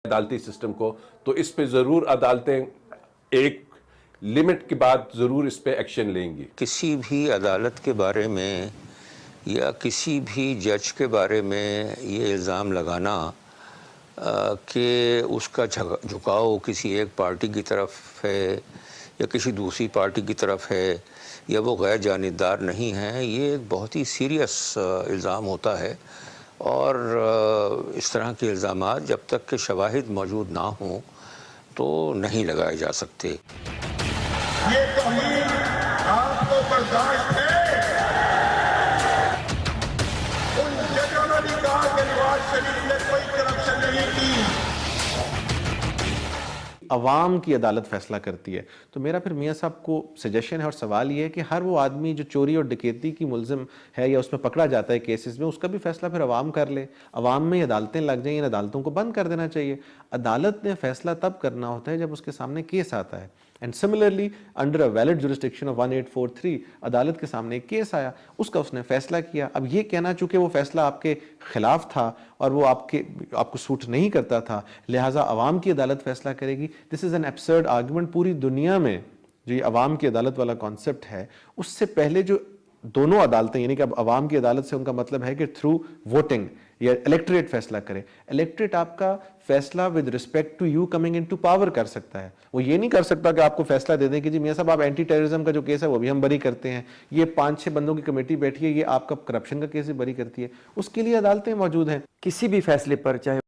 अदालती सिस्टम को, तो इस पे जरूर अदालतें एक लिमिट के बाद जरूर इस पे एक्शन लेंगी। किसी भी अदालत के बारे में या किसी भी जज के बारे में ये इल्ज़ाम लगाना कि उसका झुकाव किसी एक पार्टी की तरफ है या किसी दूसरी पार्टी की तरफ है या वो गैर जानिबदार नहीं है, ये एक बहुत ही सीरियस इल्ज़ाम होता है। और इस तरह के इल्ज़ामात जब तक कि शवाहिद मौजूद ना हों तो नहीं लगाए जा सकते। ये तौहीन आपको बर्दाश्त है? उन जजों ने भी कहा कि नवाज शरीफ ने कोई करप्शन नहीं की। अवाम की अदालत फैसला करती है। तो मेरा फिर मियाँ साहब को सजेशन है और सवाल ये है कि हर वो आदमी जो चोरी और डकैती की मुलजिम है या उसमें पकड़ा जाता है केसेस में, उसका भी फैसला फिर अवाम कर ले। अवाम में अदालतें लग जाएं, इन अदालतों को बंद कर देना चाहिए। अदालत ने फैसला तब करना होता है जब उसके सामने केस आता है। And similarly under a valid jurisdiction of 1843 अदालत के सामने एक केस आया, उसका उसने फैसला किया। अब ये कहना चूंकि वो फैसला आपके खिलाफ था और वो आपको सूट नहीं करता था, लिहाजा अवाम की अदालत फैसला करेगी, this is an absurd argument. पूरी दुनिया में जो ये अवाम की अदालत वाला कॉन्सेप्ट है, उससे पहले जो दोनों अदालतें, यानी कि अब अवाम की अदालत से उनका मतलब है कि थ्रू वोटिंग या इलेक्टोरेट फैसला करे। इलेक्टोरेट आपका फैसला with respect to you coming into power कर सकता है। वो ये नहीं कर सकता कि आपको फैसला दे दें कि जी मियां साहब आप एंटी टेररिज्म का जो केस है वो भी हम बरी करते हैं, ये 5-6 बंदों की कमेटी बैठी है, ये आपका करप्शन का केस भी बरी करती है। उसके लिए अदालतें मौजूद हैं। किसी भी फैसले पर, चाहे